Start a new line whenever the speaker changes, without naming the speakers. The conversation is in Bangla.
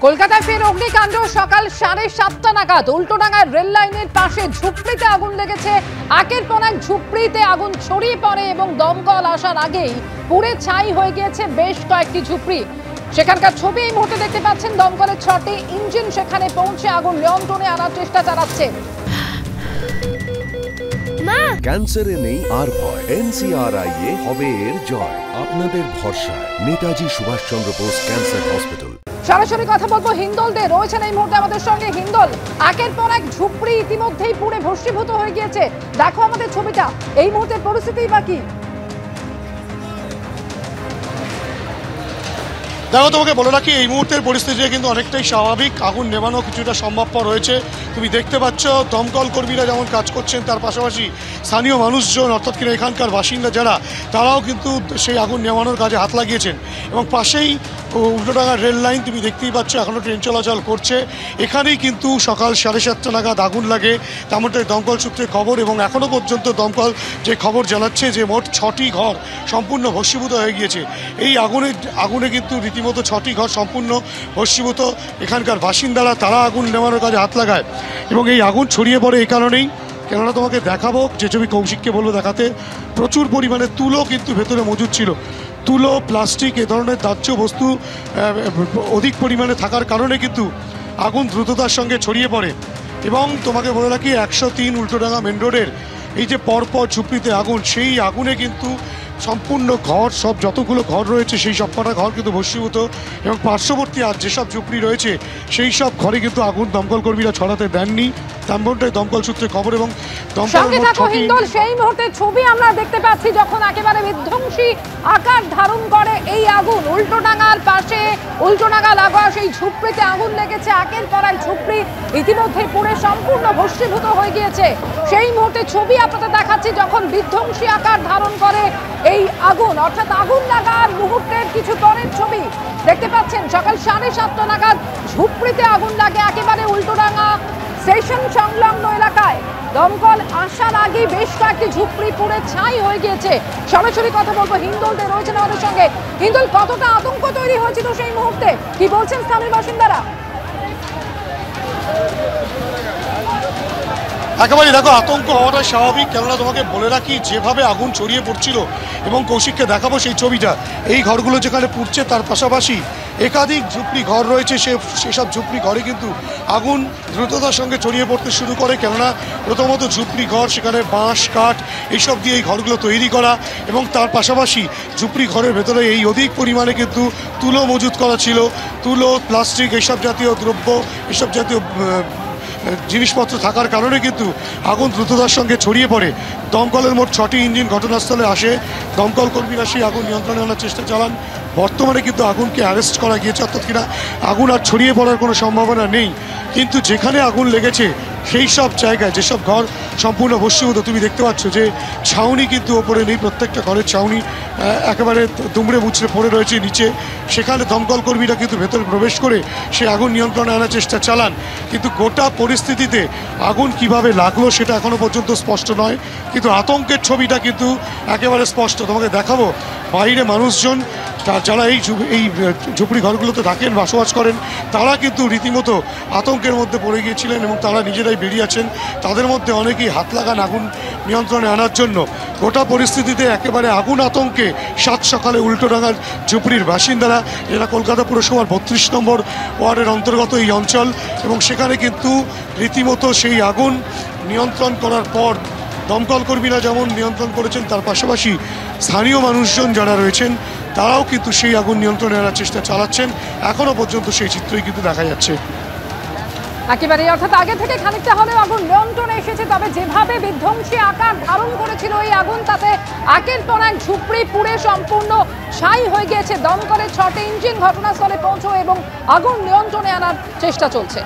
কলকাতায় ফের অগ্নিকাণ্ড। সকাল 7:30 নাগাদ উল্টোডাঙ্গার রেল লাইনের পাশে ঝুপড়িতে আগুন লেগেছে। একের পর এক ঝুপড়িতে আগুন ছড়িয়ে পড়ে এবং দমকল আসার আগেই পুড়ে ছাই হয়ে গিয়েছে বেশ কয়েকটি ঝুপড়ি। সেখানকার ছবি এই মুহূর্তে দেখতে পাচ্ছেন। দমকলের 6টি ইঞ্জিন সেখানে পৌঁছে আগুন নিয়ন্ত্রণে আনার চেষ্টা চালাচ্ছে।
ক্যান্সারে নেই আর ভয়, NCRI হবে এর জয়। আপনাদের ভরসা নেতাজি সুভাষচন্দ্র বোস ক্যান্সার হসপিটাল।
সরাসরি কথা বলবো হিন্দল দে, রয়েছেন এই মুহূর্তে আমাদের সঙ্গে। হিন্দল, একের পর এক ঝুপড়ি ইতিমধ্যেই পুড়ে ভস্মীভূত হয়ে গিয়েছে। দেখো আমাদের ছবিটা, এই মুহূর্তের পরিস্থিতি বাকি।
দেখো, তোমাকে বলে রাখি এই মুহূর্তের পরিস্থিতি কিন্তু অনেকটাই স্বাভাবিক। আগুন নেভানো কিছুটা সম্ভবপর হয়েছে। তুমি দেখতে পাচ্ছ দমকল কর্মীরা যেমন কাজ করছেন, তার পাশাপাশি স্থানীয় মানুষজন অর্থাৎ কিনা এখানকার বাসিন্দা যারা, তারাও কিন্তু সেই আগুন নেভানোর কাজে হাত লাগিয়েছেন। এবং পাশেই উল্টোডাঙ্গার রেল লাইন তুমি দেখতেই পাচ্ছ, এখনও ট্রেন চলাচল করছে। এখানেই কিন্তু সকাল 7:30 নাগাদ আগুন লাগে, তেমনটাই দমকল সূত্রে খবর। এবং এখনও পর্যন্ত দমকল যে খবর জানাচ্ছে যে মোট 6টি ঘর সম্পূর্ণ ভস্মীভূত হয়ে গিয়েছে। এই আগুনে কিন্তু রীতিমতো 6টি ঘর সম্পূর্ণ ভস্মীভূত। এখানকার বাসিন্দারা তারা আগুন নেভানোর কাজে হাত লাগায় এবং এই আগুন ছড়িয়ে পড়ে এই কারণেই, কেননা তোমাকে দেখাবো যে ছবি, কৌশিককে বলবো দেখাতে, প্রচুর পরিমাণে তুলো কিন্তু ভেতরে মজুদ ছিল। তুলো, প্লাস্টিক, এ ধরনের দাহ্য বস্তু অধিক পরিমাণে থাকার কারণে কিন্তু আগুন দ্রুততার সঙ্গে ছড়িয়ে পড়ে। এবং তোমাকে বলে রাখি 103 উল্টোডাঙ্গা মেন রোডের এই যে পরপর ঝুপড়িতে আগুন, সেই আগুনে কিন্তু সম্পূর্ণ ঘর, সব যতগুলো ঘর রয়েছে সেই সবকটা ঘর কিন্তু ভস্মীভূত। এবং পার্শ্ববর্তী আর যেসব ঝুপড়ি রয়েছে সেই সব ঘরে কিন্তু আগুন দমকল কর্মীরা ছড়াতে দেননি, তেমনটাই দমকল সূত্রে খবর। এবং
সেই মুহূর্তে ছবি আমরা দেখতে পাচ্ছি যখন একেবারে বিধ্বংসী আকার ধারণ করে এই আগুন। উল্টোডাঙ্গার পাশে, উল্টোডাঙ্গা লাগোয়া সেই ঝুপড়িতে আগুন লেগেছে। একের পর এক ঝুপড়ি ইতিমধ্যে পুড়ে সম্পূর্ণ ভস্মীভূত হয়ে গিয়েছে। সেই মুহূর্তে ছবি আপনাদের দেখাচ্ছি যখন বিধ্বংসী আকার ধারণ করে এই আগুন, অর্থাৎ আগুন লাগার মুহূর্তের কিছু পরের ছবি দেখতে পাচ্ছেন। সকাল 7:30 নাগাদ ঝুপড়িতে আগুন লাগে একেবারে উল্টোডাঙ্গা স্টেশন সংলগ্ন এলাকায়। দমকল আসার আগে বেশ কয়েকটি ঝুপড়ি পুড়ে ছাই হয়ে গিয়েছে। সরাসরি কথা বলবো হিন্দল দে, রয়েছেন আমাদের সঙ্গে। হিন্দল, কতটা আতঙ্ক তৈরি হয়েছিল সেই মুহূর্তে, কি বলছেন স্থানীয় বাসিন্দারা?
একেবারে দেখো, আতঙ্ক হওয়াটা স্বাভাবিক, কেননা তোমাকে বলে রাখি যেভাবে আগুন ছড়িয়ে পড়ছিল, এবং কৌশিককে দেখাবো সেই ছবিটা, এই ঘরগুলো যেখানে পুড়ছে তার পাশাপাশি একাধিক ঝুপড়ি ঘর রয়েছে, সেসব ঝুপড়ি ঘরে কিন্তু আগুন দ্রুততার সঙ্গে ছড়িয়ে পড়তে শুরু করে। কেননা প্রথমত ঝুপড়ি ঘর, সেখানে বাঁশ, কাঠ এইসব দিয়ে এই ঘরগুলো তৈরি করা, এবং তার পাশাপাশি ঝুপড়ি ঘরের ভেতরে এই অধিক পরিমাণে কিন্তু তুলো মজুত করা ছিল। তুলো, প্লাস্টিক, এইসব জাতীয় দ্রব্য, এসব জাতীয় জিনিসপত্র থাকার কারণে কিন্তু আগুন দ্রুততার সঙ্গে ছড়িয়ে পড়ে। দমকলের মোট 6টি ইঞ্জিন ঘটনাস্থলে আসে। দমকল কর্মীরা সেই আগুন নিয়ন্ত্রণে আনার চেষ্টা চালান। বর্তমানে কিন্তু আগুনকে অ্যারেস্ট করা গিয়েছে, অর্থাৎ কিনা আগুন আর ছড়িয়ে পড়ার কোনো সম্ভাবনা নেই। কিন্তু যেখানে আগুন লেগেছে সেই সব জায়গায়, যেসব ঘর সম্পূর্ণ ভস্মীভূত, তুমি দেখতে পাচ্ছ যে ছাউনি কিন্তু ওপরে নেই, প্রত্যেকটা ঘরের ছাউনি একেবারে দুমড়ে মুচড়ে পড়ে রয়েছে নিচে। সেখানে দমকল কর্মীরা কিন্তু ভেতরে প্রবেশ করে সে আগুন নিয়ন্ত্রণে আনার চেষ্টা চালান। কিন্তু গোটা পরিস্থিতিতে আগুন কিভাবে লাগলো সেটা এখনও পর্যন্ত স্পষ্ট নয়, কিন্তু আতঙ্কের ছবিটা কিন্তু একেবারে স্পষ্ট। তোমাকে দেখাবো বাইরে মানুষজন যারা এই ঝুপড়ি ঘরগুলোতে থাকেন, বসবাস করেন, তারা কিন্তু রীতিমতো আতঙ্কের মধ্যে পড়ে গিয়েছিলেন এবং তারা নিজেরাই বেরিয়ে আছেন। তাদের মধ্যে অনেকেই হাত লাগান আগুন নিয়ন্ত্রণে আনার জন্য। গোটা পরিস্থিতিতে একেবারে আগুন আতঙ্কে সাত সকালে উল্টোডাঙ্গার ঝুপড়ির বাসিন্দারা, যারা কলকাতা পুরসভার 32 নম্বর ওয়ার্ডের অন্তর্গত এই অঞ্চল, এবং সেখানে কিন্তু রীতিমতো সেই আগুন নিয়ন্ত্রণ করার পর দমকল কর্মীরা যেমন নিয়ন্ত্রণ করেছেন, তার পাশাপাশি স্থানীয় মানুষজন যারা রয়েছেন তারাও কিন্তু সেই আগুন নিয়ন্ত্রণে আনার চেষ্টা চালাচ্ছেন। এখনো পর্যন্ত সেই চিত্রই কিন্তু দেখা যাচ্ছে।
একেবারে, অর্থাৎ আগে থেকে খানিকটা হলেও আগুন নিয়ন্ত্রণে এসেছে, তবে যেভাবে বিধ্বংসী আকার ধারণ করেছিল এই আগুন, তাতে একের পর এক ঝুপড়ি পুড়ে সম্পূর্ণ ছাই হয়ে গিয়েছে। দমকলের 6টি ইঞ্জিন ঘটনাস্থলে পৌঁছো এবং আগুন নিয়ন্ত্রণে আনার চেষ্টা চলছে।